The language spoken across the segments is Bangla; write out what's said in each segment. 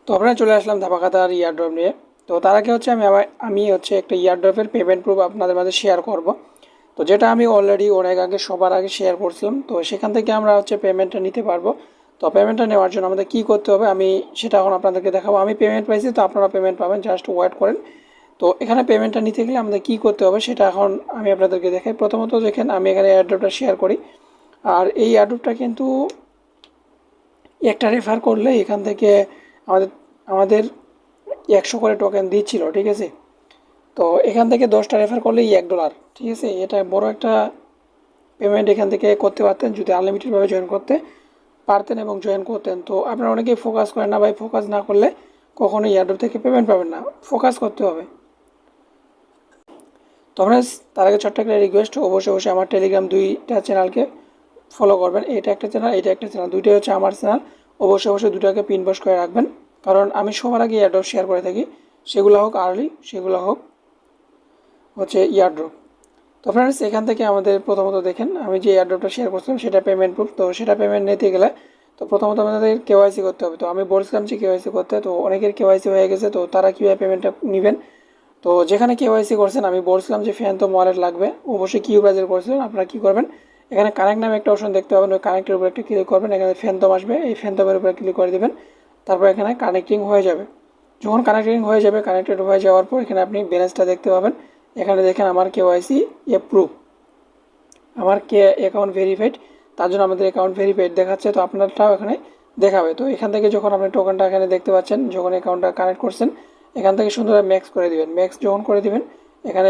তো আমরা চলে আসলাম ধামাকাতার ইয়ারড্রপ নিয়ে। তো তার আগে হচ্ছে আমি হচ্ছে একটা ইয়ারড্রপের পেমেন্ট প্রুফ আপনাদের মাঝে শেয়ার করব। তো যেটা আমি অলরেডি অনেক আগে সবার আগে শেয়ার করছিলাম, তো সেখান থেকে আমরা হচ্ছে পেমেন্টটা নিতে পারবো। তো পেমেন্টটা নেওয়ার জন্য আমাদের কী করতে হবে আমি সেটা এখন আপনাদেরকে দেখাবো। আমি পেমেন্ট পাইছি, তো আপনারা পেমেন্ট পাবেন, জাস্ট ওয়েট করেন। তো এখানে পেমেন্টটা নিতে গেলে আমাদের কী করতে হবে সেটা এখন আমি আপনাদেরকে দেখাই। প্রথমত দেখেন আমি এখানে এয়ারড্রপটা শেয়ার করি, আর এই এয়ারড্রপটা কিন্তু একটা রেফার করলে এখান থেকে আমাদের আমাদের 100 করে টোকেন দিচ্ছিল, ঠিক আছে। তো এখান থেকে 10টা রেফার করলেই $1, ঠিক আছে। এটা বড় একটা পেমেন্ট এখান থেকে করতে পারতেন যদি আনলিমিটেডভাবে জয়েন করতে পারতেন এবং জয়েন করতেন। তো আপনারা অনেকেই ফোকাস করেন না ভাই, ফোকাস না করলে কখনোই এয়ারড্রপ থেকে পেমেন্ট পাবেন না, ফোকাস করতে হবে। তো আমরা তার আগে ছোট্ট একটা রিকোয়েস্ট, অবশ্যই আমার টেলিগ্রাম দুইটা চ্যানেলকে ফলো করবেন। এটা একটা চ্যানেল, এটা একটা চ্যানেল, দুইটাই হচ্ছে আমার চ্যানেল। অবশ্যই দুটাকে পিন পোস্ট করে রাখবেন, কারণ আমি সবার আগে এয়ারড্রপ শেয়ার করে থাকি, সেগুলো হোক আর্লি, সেগুলো হোক হচ্ছে ইয়ারড্রপ। তো ফ্রেন্ডস, এখান থেকে আমাদের প্রথমত দেখেন আমি যে এয়ারড্রপটা শেয়ার করছিলাম সেটা পেমেন্ট প্রুফ। তো সেটা পেমেন্ট নিতে গেলে তো প্রথমত আমাদের কেওয়াইসি করতে হবে। তো আমি বলছিলাম যে কেওয়াইসি করতে, তো অনেকের কেওয়াইসি হয়ে গেছে, তো তারা কীভাবে পেমেন্টটা নেবেন। তো যেখানে কেওয়াইসি করছেন আমি বলছিলাম যে ফ্যান্টম ওয়ালেট লাগবে, অবশ্যই কিউ ব্রাউজার করছিলেন। আপনারা কী করবেন, এখানে কানেক্ট নামে একটা অপশন দেখতে পাবেন, ওই কানেক্টের উপর একটা ক্লিক করবেন, এখানে ফ্যান্টম আসবে, এই ফ্যান্টমের উপরে ক্লিক করে দেবেন। তারপর এখানে কানেক্টিং হয়ে যাবে। যখন কানেক্টিং হয়ে যাবে, কানেক্টেড হয়ে যাওয়ার পর এখানে আপনি ব্যালেন্সটা দেখতে পাবেন। এখানে দেখেন আমার কেওয়াইসি অ্যাপ্রুভ, আমার অ্যাকাউন্ট ভেরিফাইড, তার জন্য আমাদের অ্যাকাউন্ট ভেরিফাইড দেখাচ্ছে। তো আপনারটাও এখানে দেখাবে। তো এখান থেকে যখন আপনি টোকেনটা এখানে দেখতে পাচ্ছেন, যখন অ্যাকাউন্টটা কানেক্ট করছেন, এখান থেকে সুন্দরভাবে ম্যাক্স করে দিবেন। ম্যাক্স যখন করে দিবেন, এখানে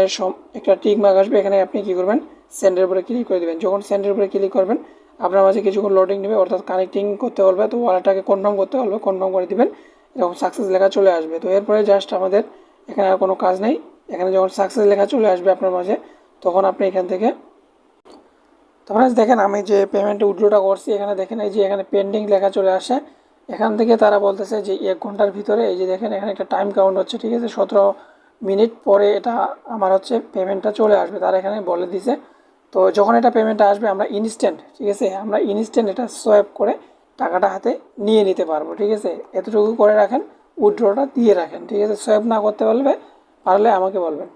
একটা টিক মার্ক আসবে, এখানে আপনি কী করবেন, সেন্ডের উপরে ক্লিক করে দেবেন। যখন সেন্ডের উপরে ক্লিক করবেন, আপনার মাঝে কিছুক্ষণ লোডিং নেবে, অর্থাৎ কানেক্টিং করতে বলবে। তো ওয়ালেটটাকে কনফার্ম করতে বলবে, কনফার্ম করে দিবেন, এরকম সাকসেস লেখা চলে আসবে। তো এরপরে জাস্ট আমাদের এখানে আর কোনো কাজ নেই। এখানে যখন সাকসেস লেখা চলে আসবে আপনার মাঝে, তখন আপনি এখান থেকে, তখন দেখেন আমি যে পেমেন্ট উইথড্রটা করছি, এখানে দেখেন এই যে এখানে পেন্ডিং লেখা চলে আসে। এখান থেকে তারা বলতেছে যে 1 ঘন্টার ভিতরে, এই যে দেখেন এখানে একটা টাইম কাউন্ট হচ্ছে, ঠিক আছে, 17 মিনিট পরে এটা আমার হচ্ছে পেমেন্টটা চলে আসবে, তারা এখানে বলে দিছে। তো যখন এটা পেমেন্টটা আসবে আমরা ইনস্ট্যান্ট, ঠিক আছে, আমরা ইনস্ট্যান্ট এটা সোয়াইপ করে টাকাটা হাতে নিয়ে নিতে পারবো, ঠিক আছে। এতটুকু করে রাখেন, উইথড্রটা দিয়ে রাখেন, ঠিক আছে। সোয়াইপ না করতে পারলে আমাকে বলবেন।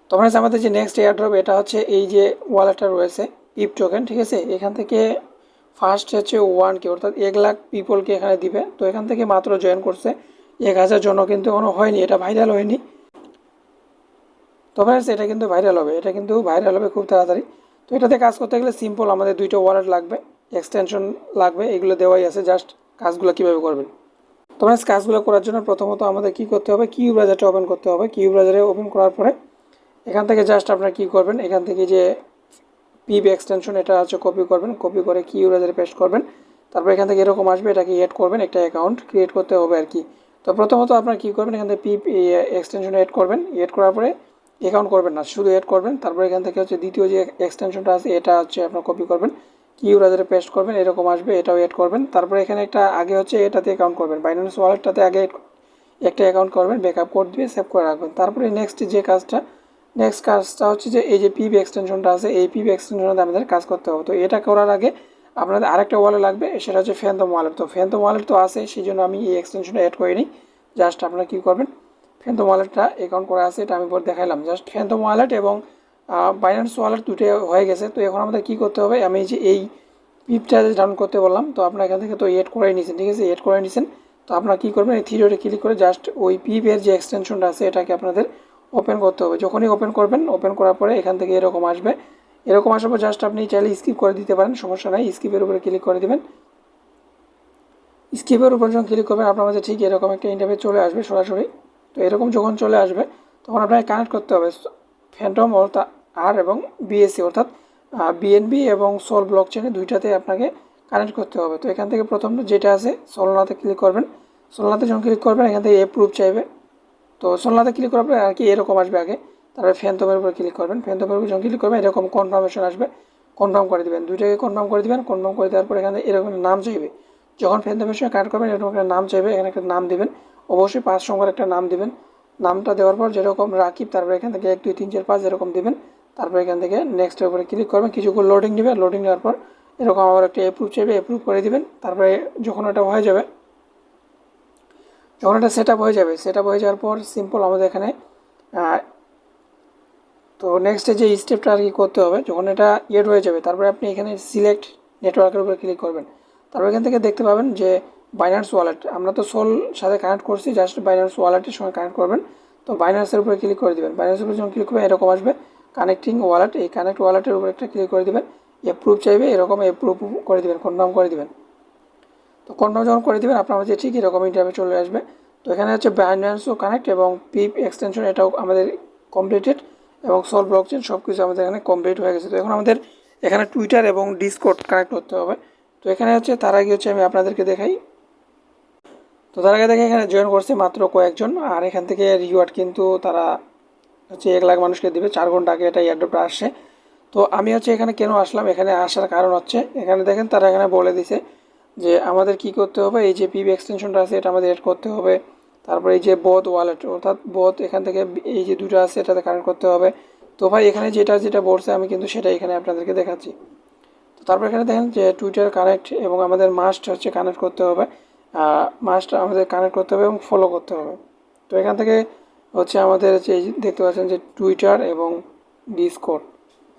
তো ফ্রেন্ডস, আমাদের যে নেক্সট এয়ারড্রপ এটা হচ্ছে এই যে ওয়ালেটটা রয়েছে পিপ টোকেন, ঠিক আছে। এখান থেকে ফার্স্ট হচ্ছে 1K, অর্থাৎ 1 লাখ পিপলকে এখানে দিবে। তো এখান থেকে মাত্র জয়েন করছে 1000 জন, কিন্তু এখনও হয়নি, এটা ভাইরাল হয়নি। তো ফ্রেন্ডস, এটা কিন্তু ভাইরাল হবে, এটা কিন্তু ভাইরাল হবে খুব তাড়াতাড়ি। তো এটাতে কাজ করতে গেলে সিম্পল, আমাদের 2টা ওয়ালেট লাগবে, এক্সটেনশন লাগবে, এগুলো দেওয়াই আছে, জাস্ট কাজগুলো কীভাবে করবেন। তো ফ্রেন্ডস, কাজগুলো করার জন্য প্রথমত আমাদের কী করতে হবে, কিউ ব্রাউজারটা ওপেন করতে হবে। কিউ ব্রাউজারে ওপেন করার পরে এখান থেকে জাস্ট আপনারা কী করবেন, এখান থেকে যে পিপ এক্সটেনশন এটা হচ্ছে কপি করবেন, কপি করে কিউ ব্রাউজারে পেস্ট করবেন। তারপর এখান থেকে এরকম আসবে, এটাকে এড করবেন, একটা অ্যাকাউন্ট ক্রিয়েট করতে হবে আর কি। তো প্রথমত আপনারা কী করবেন, এখান থেকে পিপ এক্সটেনশন এড করবেন, এড করার পরে অ্যাকাউন্ট করবেন না, শুধু এড করবেন। তারপর এখান থেকে হচ্ছে দ্বিতীয় যে এক্সটেনশনটা আছে এটা হচ্ছে আপনার কপি করবেন, কিউ ব্রাউজারে পেস্ট করবেন, এরকম আসবে, এটাও এড করবেন। তারপরে এখানে একটা আগে হচ্ছে এটাতে অ্যাকাউন্ট করবেন, বাইন্যান্স ওয়ালেটটাতে আগে একটা অ্যাকাউন্ট করবেন, ব্যাকআপ কোড দিয়ে সেভ করে রাখবেন। তারপরে নেক্সট কাজটা হচ্ছে যে এই যে পিপি এক্সটেনশনটা আছে, এই পিপি এক্সটেনশনটা আমাদের কাজ করতে হবে। তো এটা করার আগে আপনাদের আরেকটা ওয়ালেট লাগবে, সেটা হচ্ছে ফ্যান্টম ওয়ালেট। তো ফ্যান্টম ওয়ালেট তো আছে, সেই জন্য আমি এই এক্সটেনশনটা অ্যাড করিনি। জাস্ট আপনারা কী করবেন, ফ্যান্টম ওয়ালেটটা অ্যাকাউন্ট করা আছে, এটা আমি পরে দেখাইলাম। জাস্ট ফ্যান্টম ওয়ালেট এবং বাইন্যান্স ওয়ালেট দুটো হয়ে গেছে। তো এখন আমাদের কী করতে হবে, আমি যে এই পিপটা ডাউনলোড করতে বললাম, তো আপনার এখান থেকে তো এড করে নিয়েছেন, ঠিক আছে, এড করে নিয়েছেন। তো আপনারা কী করবেন, এই থ্রি ডটে ক্লিক করে জাস্ট ওই পিপের যে এক্সটেনশনটা আছে এটাকে আপনাদের ওপেন করতে হবে। যখনই ওপেন করবেন, ওপেন করার পরে এখান থেকে এরকম আসবে, এরকম আসার পর জাস্ট আপনি চাইলে স্কিপ করে দিতে পারেন, সমস্যা নাই, স্কিপের উপরে ক্লিক করে দেবেন। স্কিপের উপর যখন ক্লিক করবেন আপনার মাঝে ঠিক এরকম একটা ইন্টারফেস চলে আসবে সরাসরি। তো এরকম যখন চলে আসবে তখন আপনাকে কানেক্ট করতে হবে ফ্যান্টম অর্থাৎ আর এবং বিএসসি, অর্থাৎ বিএনবি এবং সোল ব্লক চেনে দুইটাতে আপনাকে কানেক্ট করতে হবে। তো এখান থেকে প্রথম যেটা আছে সোলনাতে ক্লিক করবেন, সোলনাতে যখন ক্লিক করবেন এখান থেকে অ্যাপ্রুভ চাইবে। তো সোলনাতে ক্লিক করার পরে আর কি এরকম আসবে আগে, তারপরে ফ্যান্টমের উপর ক্লিক করবেন, ফ্যান্টমের উপর যখন ক্লিক করবেন এরকম কনফার্মেশন আসবে, কনফার্ম করে দেবেন, দুইটাকে কনফার্ম করে দেবেন। কনফার্ম করে দেওয়ার পর এখানে এরকম নাম চাইবে, যখন ফ্যান্টমের সঙ্গে কানেক্ট করবেন এরকম একটা নাম চাইবে, এখানে একটা নাম দেবেন, অবশ্যই 5 সংখ্যার একটা নাম দেবেন। নামটা দেওয়ার পর যেরকম রাকিব, তারপরে এখান থেকে 1 2 3 4 5 এরকম দেবেন। তারপর এখান থেকে নেক্সটের উপরে ক্লিক করবেন, কিছুক্ষণ লোডিং নেবে, লোডিং নেওয়ার পর এরকম আবার একটা অ্যাপ্রুভ চাইবে, অ্যাপ্রুভ করে দেবেন। তারপরে যখন এটা হয়ে যাবে যখন এটা সেট আপ হয়ে যাবে, সেট আপ হয়ে যাওয়ার পর সিম্পল আমাদের এখানে তো নেক্সটে যে স্টেপটা আর কি করতে হবে, যখন এটা এড হয়ে যাবে তারপরে আপনি এখানে সিলেক্ট নেটওয়ার্কের উপরে ক্লিক করবেন। তারপর এখান থেকে দেখতে পাবেন যে বাইন্যান্স ওয়ালেট, আমরা তো সোল সাথে কানেক্ট করছি, জাস্ট বাইন্যান্স ওয়ালেটের সঙ্গে কানেক্ট করবেন। তো বাইন্যান্সের উপরে ক্লিক করে দেবেন। বাইন্যান্সের উপরে যখন ক্লিক করবেন এরকম আসবে কানেক্টিং ওয়ালেট, এই কানেক্ট ওয়ালেটের উপরে একটা ক্লিক করে দেবেন। অ্যাপ্রুভ চাইবে, এরকম অ্যাপ্রুভ করে দেবেন, কনফার্ম করে দেবেন। তো কনফার্ম যখন করে দেবেন আপনার মাঝে ঠিক এরকম ইন্টারভিউ চলে আসবে। তো এখানে হচ্ছে বাইন্যান্সও কানেক্ট এবং পিপ এক্সটেনশন এটাও আমাদের কমপ্লিটেড এবং সোল ব্লকচেন সব কিছু আমাদের এখানে কমপ্লিট হয়ে গেছে। তো এখন আমাদের এখানে টুইটার এবং ডিসকর্ড কানেক্ট করতে হবে। তো এখানে হচ্ছে তার আগে হচ্ছে আমি আপনাদেরকে দেখাই। তো তার আগে দেখে এখানে জয়েন করছে মাত্র কয়েকজন, আর এখান থেকে রিওয়ার্ড কিন্তু তারা হচ্ছে 1 লাখ মানুষকে দেবে। 4 ঘন্টা আগে এটা এয়ারড্রপটা আসছে। তো আমি হচ্ছে এখানে কেন আসলাম, এখানে আসার কারণ হচ্ছে এখানে দেখেন তারা এখানে বলে দিছে যে আমাদের কি করতে হবে, এই যে পিবি এক্সটেনশনটা আছে এটা আমাদের এড করতে হবে। তারপরে এই যে বোথ ওয়ালেট অর্থাৎ বোথ এখান থেকে এই যে দুটো আছে এটাতে কানেক্ট করতে হবে। তো ভাই এখানে যেটা যেটা বলছে আমি কিন্তু সেটা এখানে আপনাদেরকে দেখাচ্ছি। তো তারপর এখানে দেখেন যে টুইটার কানেক্ট এবং আমাদের মাস্ট হচ্ছে কানেক্ট করতে হবে, মাস্ট আমাদের কানেক্ট করতে হবে এবং ফলো করতে হবে। তো এখান থেকে হচ্ছে আমাদের হচ্ছে এই দেখতে পাচ্ছেন যে টুইটার এবং ডিসকর্ড,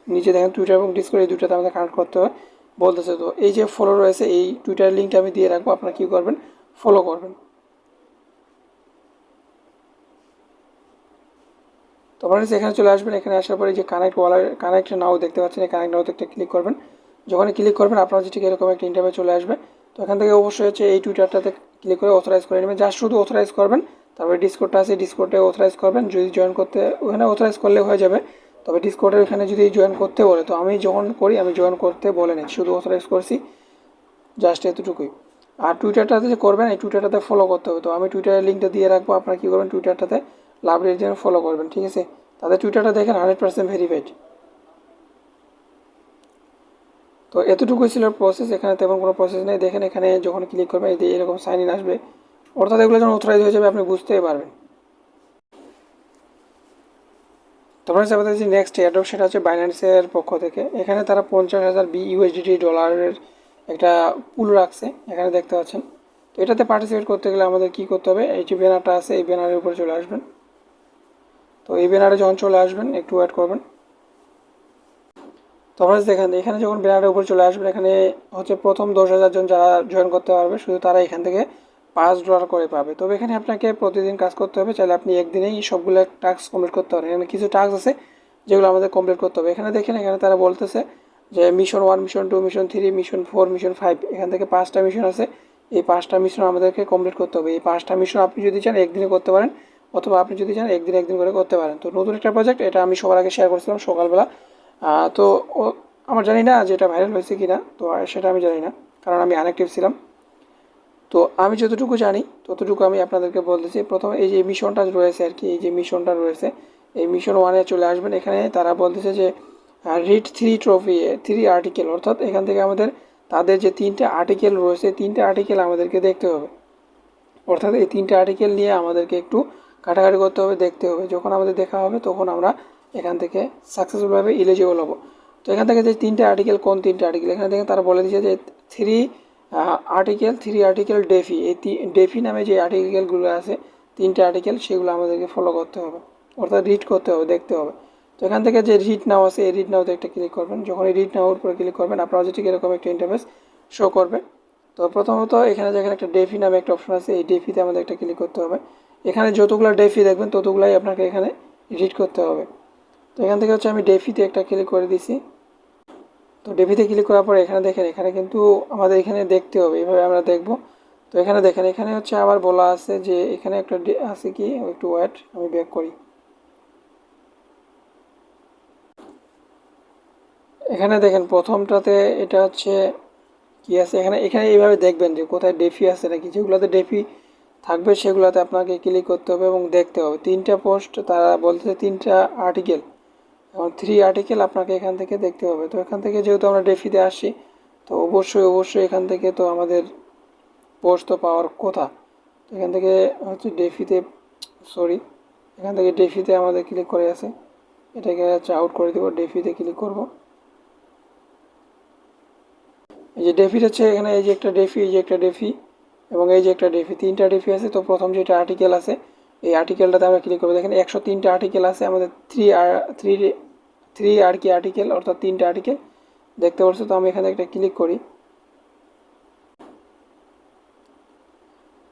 নিচে দেখেন টুইটার এবং ডিসকর্ড এই দুটাতে আমাদের কানেক্ট করতে হয় বলতেছে। তো এই যে ফলো রয়েছে, এই টুইটার লিঙ্কটা আমি দিয়ে রাখবো, আপনারা কী করবেন, ফলো করবেন। তো আপনারা এখানে চলে আসবেন। এখানে আসার পরে যে কানেক্ট ওয়ালেট, কানেক্ট নাও দেখতে পাচ্ছেন, এই কানেক্ট নাওতে একটা ক্লিক করবেন। যখন ক্লিক করবেন আপনার হচ্ছে ঠিক এরকম একটা ইন্টারভিউ চলে আসবে। তো এখান থেকে অবশ্যই হচ্ছে এই টুইটারটাতে ক্লিক করে অথরাইজ করে নেবেন, জাস্ট শুধু অথরাইজ করবেন। তারপরে ডিসকর্ডটা আছে, ডিসকর্ডে অথরাইজ করবেন। যদি জয়েন করতে ওখানে অথরাইজ করলে হয়ে যাবে, তবে ডিসকর্ডের এখানে যদি জয়েন করতে বলে, তো আমি যখন করি আমি জয়েন করতে বলে নিই, শুধু অথরাইজ করছি, জাস্ট এতটুকুই। আর টুইটারটাতে যে করবেন এই টুইটারটাতে ফলো করতে হবে। তো আমি টুইটারের লিঙ্কটা দিয়ে রাখবো, আপনারা কী করবেন টুইটারটাতে লাভ রেট দিয়ে ফলো করবেন, ঠিক আছে। তাদের টুইটারটা দেখেন 100% ভেরিফাইড। তো এতটুকুই ছিল প্রসেস, এখানে তেমন কোনো প্রসেস নেই। দেখেন এখানে যখন ক্লিক করবেন এই এরকম সাইন ইন আসবে, অর্থাৎ এগুলো যখন অথরাইজ হয়ে যাবে আপনি বুঝতেই পারবেন। তারপরে আমাদের যে নেক্সট এয়ারড্রপ সেটা হচ্ছে বাইন্যান্সের পক্ষ থেকে। এখানে তারা 50,000 বিইউএসডিটি ডলারের একটা পুল রাখছে, এখানে দেখতে পাচ্ছেন। তো এটাতে পার্টিসিপেট করতে গেলে আমাদের কী করতে হবে, এই যে ব্যানারটা আছে এই ব্যানারের উপরে চলে আসবেন। তো এই ব্যানারে যখন চলে আসবেন একটু ওয়েট করবেন। তো আমরা দেখেন এখানে যখন ব্যানারের উপর চলে আসবেন, এখানে হচ্ছে প্রথম 10,000 জন যারা জয়েন করতে পারবে শুধু তারা এখান থেকে $5 করে পাবে। তবে এখানে আপনাকে প্রতিদিন কাজ করতে হবে, চাইলে আপনি একদিনেই সবগুলো টাস্ক কমপ্লিট করতে পারেন। এখানে কিছু টাস্ক আছে যেগুলো আমাদের কমপ্লিট করতে হবে। এখানে দেখেন এখানে তারা বলতেছে যে mission 1, mission 2, mission 3, mission 4, mission 5, এখান থেকে 5টা মিশন আছে। এই 5টা মিশন আমাদেরকে কমপ্লিট করতে হবে। এই 5টা মিশন আপনি যদি চান একদিনে করতে পারেন, অথবা আপনি যদি চান একদিন করে করতে পারেন। তো নতুন একটা প্রজেক্ট, এটা আমি সবার আগে শেয়ার করছিলাম সকালবেলা। তো আমার জানি না যে এটা ভাইরাল হয়েছে কি না, তো সেটা আমি জানি না, কারণ আমি আনঅ্যাক্টিভ ছিলাম। তো আমি যতটুকু জানি ততটুকু আমি আপনাদেরকে বলতেছি। প্রথম এই যে মিশনটা রয়েছে আর কি, এই যে মিশনটা রয়েছে, এই মিশন 1-এ চলে আসবেন। এখানে তারা বলতেছে যে রিড 3 ট্রফি 3 আর্টিকেল, অর্থাৎ এখান থেকে আমাদের তাদের যে 3টে আর্টিকেল রয়েছে 3টে আর্টিকেল আমাদেরকে দেখতে হবে। অর্থাৎ এই 3টে আর্টিকেল নিয়ে আমাদেরকে একটু ঘাটাঘাটি করতে হবে, দেখতে হবে। যখন আমাদের দেখা হবে তখন আমরা এখান থেকে সাকসেসফুলভাবে এলিজিবল হব। তো এখান থেকে যে 3টে আর্টিকেল, কোন 3টে আর্টিকেল, এখানে দেখেন তারা বলে দিয়েছে যে 3 আর্টিকেল ডেফি, এই ডেফি নামে যে আর্টিকেলগুলো আছে 3টে আর্টিকেল, সেগুলো আমাদেরকে ফলো করতে হবে, অর্থাৎ রিড করতে হবে, দেখতে হবে। তো এখান থেকে যে রিড নাও আছে এই রিড নাওতে একটা ক্লিক করবেন। যখন এই রিড নাওর উপরে ক্লিক করবেন আপনার হচ্ছে ঠিক এরকম একটা ইন্টারফেস শো করবে। তো প্রথমত এখানে যেখানে একটা ডেফি নামে একটা অপশন আছে, এই ডেফিতে আমাদের একটা ক্লিক করতে হবে। এখানে যতগুলো ডেফি দেখবেন ততগুলাই আপনাকে এখানে রিড করতে হবে। তো এখান থেকে হচ্ছে আমি ডেফিতে একটা ক্লিক করে দিছি। তো ডেফিতে ক্লিক করার পর এখানে দেখেন এখানে কিন্তু আমাদের এখানে দেখতে হবে, এভাবে আমরা দেখব। তো এখানে দেখেন এখানে হচ্ছে আবার বলা আছে যে এখানে একটা আছে কি, একটু ওয়েট আমি ব্যাক করি। এখানে দেখেন প্রথমটাতে এটা হচ্ছে কি আছে, এখানে এখানে এইভাবে দেখবেন যে কোথায় ডেফি আছে নাকি, যেগুলোতে ডেফি থাকবে সেগুলোতে আপনাকে ক্লিক করতে হবে এবং দেখতে হবে। 3টা পোস্ট তারা বলতেছে 3টা আর্টিকেল এবং 3 আর্টিকেল আপনাকে এখান থেকে দেখতে হবে। তো এখান থেকে যেহেতু আমরা ডেফিতে আসি, তো অবশ্যই এখান থেকে তো আমাদের পোস্ট তো পাওয়ার কথা। তো এখান থেকে হচ্ছে ডেফিতে, সরি, এখান থেকে ডেফিতে আমাদের ক্লিক করে আছে, এটাকে হচ্ছে আউট করে দেবো, ডেফিতে ক্লিক করব। এই যে ডেফি হচ্ছে এখানে, এই যে একটা ডেফি, এই যে একটা ডেফি, এবং এই যে একটা ডিপি, 3টা ডিপি আছে। তো প্রথম যেটা আর্টিকেল আছে এই আর্টিকেলটাতে আমরা ক্লিক করবো। দেখেন 103টা আর্টিকেল আছে আমাদের, থ্রি আর কি আর্টিকেল, অর্থাৎ 3টা আর্টিকেল দেখতে পাচ্ছ। তো আমি এখানে একটা ক্লিক করি।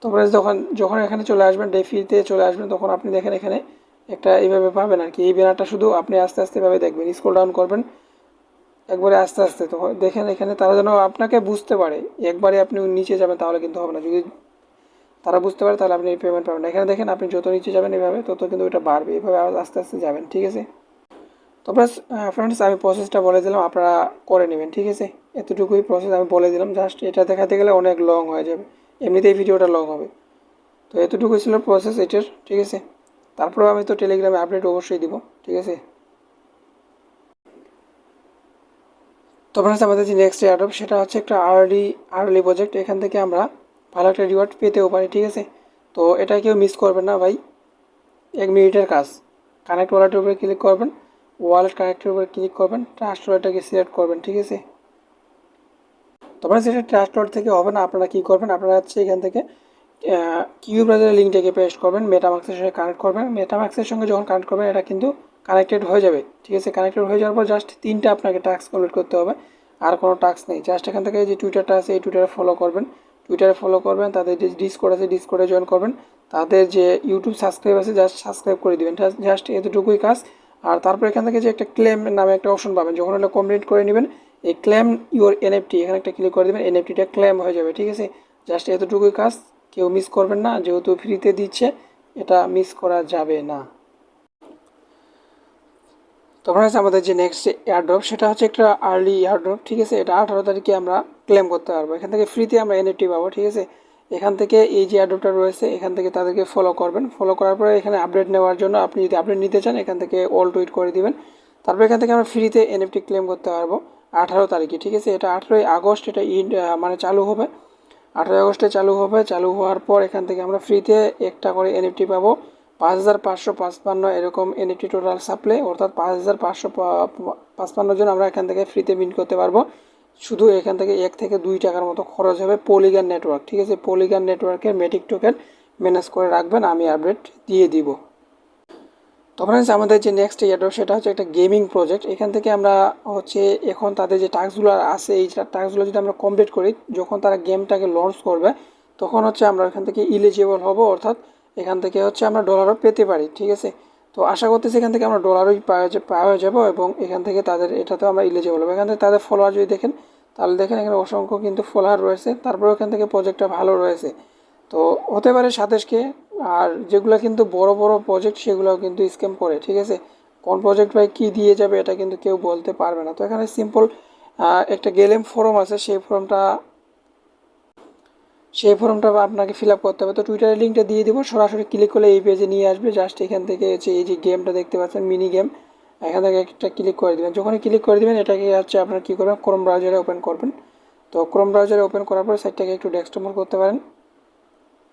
তারপরে যখন যখন এখানে চলে আসবেন, ডেফিতে চলে আসবেন, তখন আপনি দেখেন এখানে একটা এইভাবে পাবেন আর কি। এই ব্যানারটা শুধু আপনি আস্তে আস্তে এভাবে দেখবেন, স্ক্রল ডাউন করবেন একবারে আস্তে আস্তে। তো দেখেন এখানে তারা যেন আপনাকে বুঝতে পারে, একবারে আপনি নিচে যাবেন তাহলে কিন্তু হবে না। যদি তারা বুঝতে পারে তাহলে আপনি পেমেন্ট পাবেন। এখানে দেখেন আপনি যত নিচে যাবেন এভাবে তত কিন্তু এটা বাড়বে, এভাবে আস্তে আস্তে যাবেন, ঠিক আছে। তারপরে ফ্রেন্ডস আমি প্রসেসটা বলে দিলাম, আপনারা করে নেবেন, ঠিক আছে। এতটুকুই প্রসেস আমি বলে দিলাম, জাস্ট এটা দেখাতে গেলে অনেক লং হয়ে যাবে, এমনিতেই ভিডিওটা লং হবে। তো এতটুকুই ছিল প্রসেস এটার, ঠিক আছে। তারপরেও আমি তো টেলিগ্রামে আপডেট অবশ্যই দিব, ঠিক আছে। তো ফ্রেন্ডস আমাদের যে নেক্সট এয়ারড্রপ সেটা হচ্ছে একটা আর্লি প্রজেক্ট। এখান থেকে আমরা ভালো একটা রিওয়ার্ড পেতেও পারি, ঠিক আছে। তো এটা কেউ মিস করবেন না ভাই, 1 মিনিটের কাজ। কানেক্ট ওয়ালেটের উপরে ক্লিক করবেন, ওয়ালেট কানেক্টের উপরে ক্লিক করবেন, ট্রাস্ট ওয়ালেটটাকে সিলেক্ট করবেন, ঠিক আছে। তবে সেটা ট্রাস্ট ওয়ালেট থেকে হবে না, আপনারা কী করবেন, আপনারা হচ্ছে এখান থেকে কিউ ব্রাউজারের লিঙ্কটাকে পেস্ট করবেন, মেটামাক্সের সঙ্গে কানেক্ট করবেন। মেটামাক্সের সঙ্গে যখন কানেক্ট করবেন এটা কিন্তু কানেক্টেড হয়ে যাবে, ঠিক আছে। কানেক্টেড হয়ে যাওয়ার পর জাস্ট 3টা আপনাকে টাস্ক কমপ্লিট করতে হবে, আর কোনো টাস্ক নেই। জাস্ট এখান থেকে যে টুইটারটা আছে এই টুইটারে ফলো করবেন, তাদের যে ডিসকর্ড আছে ডিসকর্ডে জয়েন করবেন, তাদের যে ইউটিউব সাবস্ক্রাইব আছে জাস্ট সাবস্ক্রাইব করে দিবেন, জাস্ট এতটুকুই কাজ। আর তারপর এখান থেকে যে একটা ক্লেম নামে একটা অপশন পাবেন, যখন এটা কমপ্লিট করে নেবেন এই ক্লেম ইউর এনএফটি এখানে একটা ক্লিক করে দেবেন, এনএফটিটা ক্লেম হয়ে যাবে, ঠিক আছে। জাস্ট এতটুকুই কাজ, কেউ মিস করবেন না, যেহেতু ফ্রিতে দিচ্ছে এটা মিস করা যাবে না। তখন আছে আমাদের যে নেক্সট এয়ারড্রপ সেটা হচ্ছে একটা আর্লি এয়ারড্রপ, ঠিক আছে। এটা 18 তারিখে আমরা ক্লেম করতে পারবো, এখান থেকে ফ্রিতে আমরা এনএফটি পাবো, ঠিক আছে। এখান থেকে এই যে এয়ারড্রপটা রয়েছে এখান থেকে তাদেরকে ফলো করবেন, ফলো করার পরে এখানে আপডেট নেওয়ার জন্য আপনি যদি আপডেট নিতে চান এখান থেকে অল টুইট করে দিবেন। তারপর এখান থেকে আমরা ফ্রিতে এনএফটি ক্লেম করতে পারবো 18 তারিখে, ঠিক আছে। এটা 18 আগস্ট এটা মানে চালু হবে, 18 আগস্টে চালু হবে। চালু হওয়ার পর এখান থেকে আমরা ফ্রিতে একটা করে এনএফটি পাবো, 5555 এরকম এনএফটি টোটাল সাপ্লাই, অর্থাৎ 5555 জন আমরা এখান থেকে ফ্রিতে মিন্ট করতে পারবো। শুধু এখান থেকে 1 থেকে 2 টাকার মতো খরচ হবে পলিগন নেটওয়ার্ক, ঠিক আছে। পলিগন নেটওয়ার্কের মেটিক টোকেন ম্যানেজ করে রাখবেন, আমি আপডেট দিয়ে দিব। তো ফ্রেন্ডস আমাদের যে নেক্সট এয়ারড্রপ সেটা হচ্ছে একটা গেমিং প্রজেক্ট। এখান থেকে আমরা হচ্ছে এখন তাদের যে টাস্কগুলো আছে এই টাস্কগুলো যদি আমরা কমপ্লিট করি, যখন তারা গেমটাকে লঞ্চ করবে তখন হচ্ছে আমরা এখান থেকে ইলিজিবল হব, অর্থাৎ এখান থেকে হচ্ছে আমরা ডলারও পেতে পারি, ঠিক আছে। তো আশা করতেছি এখান থেকে আমরা ডলারই পাওয়া যাবো এবং এখান থেকে তাদের এটাতেও আমরা ইলিজিবল হবো। এখান থেকে তাদের ফলোয়ার যদি দেখেন তাহলে দেখেন এখানে অসংখ্য কিন্তু ফলোয়ার রয়েছে, তারপরে এখান থেকে প্রজেক্টটা ভালো রয়েছে। তো হতে পারে 27K। আর যেগুলো কিন্তু বড় বড় প্রজেক্ট সেগুলোও কিন্তু স্ক্যাম করে, ঠিক আছে। কোন প্রজেক্ট ভাই কী দিয়ে যাবে এটা কিন্তু কেউ বলতে পারবে না। তো এখানে সিম্পল একটা গেলেম ফর্ম আছে, সেই ফর্মটা আপনাকে ফিল আপ করতে হবে। তো টুইটারের লিঙ্কটা দিয়ে দিব, সরাসরি ক্লিক করলে এই পেজে নিয়ে আসবে। জাস্ট এখান থেকে হচ্ছে এই যে গেমটা দেখতে পাচ্ছেন মিনি গেম, এখান থেকে একটা ক্লিক করে দেবেন। যখনই ক্লিক করে দেবেন এটাকে হচ্ছে আপনার কী করবেন, ক্রোম ব্রাউজারে ওপেন করবেন। তো ক্রোম ব্রাউজারে ওপেন করার পর সাইটটাকে একটু ডেস্কটপ মোড করতে পারেন।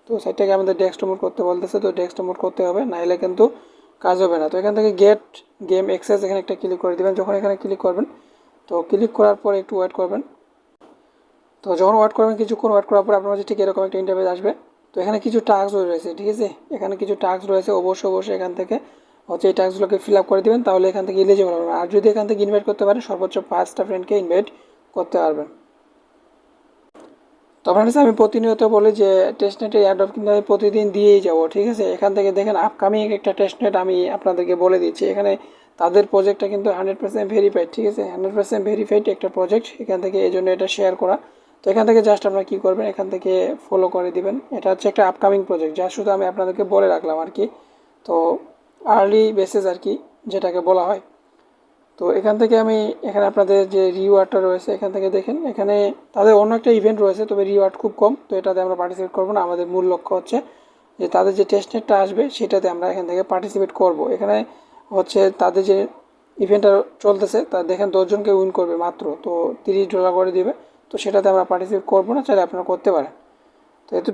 তো সাইটটাকে আমাদের ডেস্কটপ মোড করতে বলতেছে, তো ডেস্কটপ মোড করতে হবে, নাহলে কিন্তু কাজ হবে না। তো এখান থেকে গেট গেম অ্যাক্সেস এখানে একটা ক্লিক করে দেবেন। যখন এখানে ক্লিক করবেন তো ক্লিক করার পর একটু ওয়েট করবেন। তো যখন ওয়েট করবেন কিছুক্ষণ ওয়েট করার পর আপনার কাছে ঠিক এরকম একটা ইন্টারফেস আসবে। তো এখানে কিছু টাস্ক রয়েছে, ঠিক আছে। এখানে কিছু টাস্ক রয়েছে, অবশ্যই এখান থেকে হচ্ছে এই টাস্কগুলোকে ফিল আপ করে দেবেন, তাহলে এখান থেকে ইলিজিবল হবেন। আর যদি এখান থেকে ইনভাইট করতে পারেন সর্বোচ্চ 5টা ফ্রেন্ডকে ইনভাইট করতে পারবেন। তো ফ্রেন্ডস আমি প্রতিনিয়ত বলি যে টেস্টনেটের এয়ারড্রপ কিন্তু আমি প্রতিদিন দিয়েই যাবো, ঠিক আছে। এখান থেকে দেখেন আপকামিং একটা টেস্টনেট আমি আপনাদেরকে বলে দিচ্ছি। এখানে তাদের প্রজেক্টটা কিন্তু 100% ভেরিফাইড, ঠিক আছে। 100% ভেরিফাইড একটা প্রজেক্ট, এখান থেকে এই জন্য এটা শেয়ার করা। তো এখান থেকে জাস্ট আপনারা কী করবেন, এখান থেকে ফলো করে দিবেন। এটা হচ্ছে একটা আপকামিং প্রজেক্ট, যা শুধু আমি আপনাদেরকে বলে রাখলাম আর কি। তো আর্লি বেসিস আর কি যেটাকে বলা হয়। তো এখান থেকে আমি এখানে আপনাদের যে রিওয়ার্ডটা রয়েছে এখান থেকে দেখেন, এখানে তাদের অন্য একটা ইভেন্ট রয়েছে, তবে রিওয়ার্ড খুব কম। তো এটাতে আমরা পার্টিসিপেট করবো না, আমাদের মূল লক্ষ্য হচ্ছে যে তাদের যে টেস্টনেটটা আসবে সেটাতে আমরা এখান থেকে পার্টিসিপেট করব। এখানে হচ্ছে তাদের যে ইভেন্টটা চলতেছে তা দেখেন 10 জনকে উইন করবে মাত্র, তো $30 করে দিবে। তো সেটাতে আমরা পার্টিসিপেট করবো না, চাইলে আপনারা করতে পারেন। তো এতটুকু।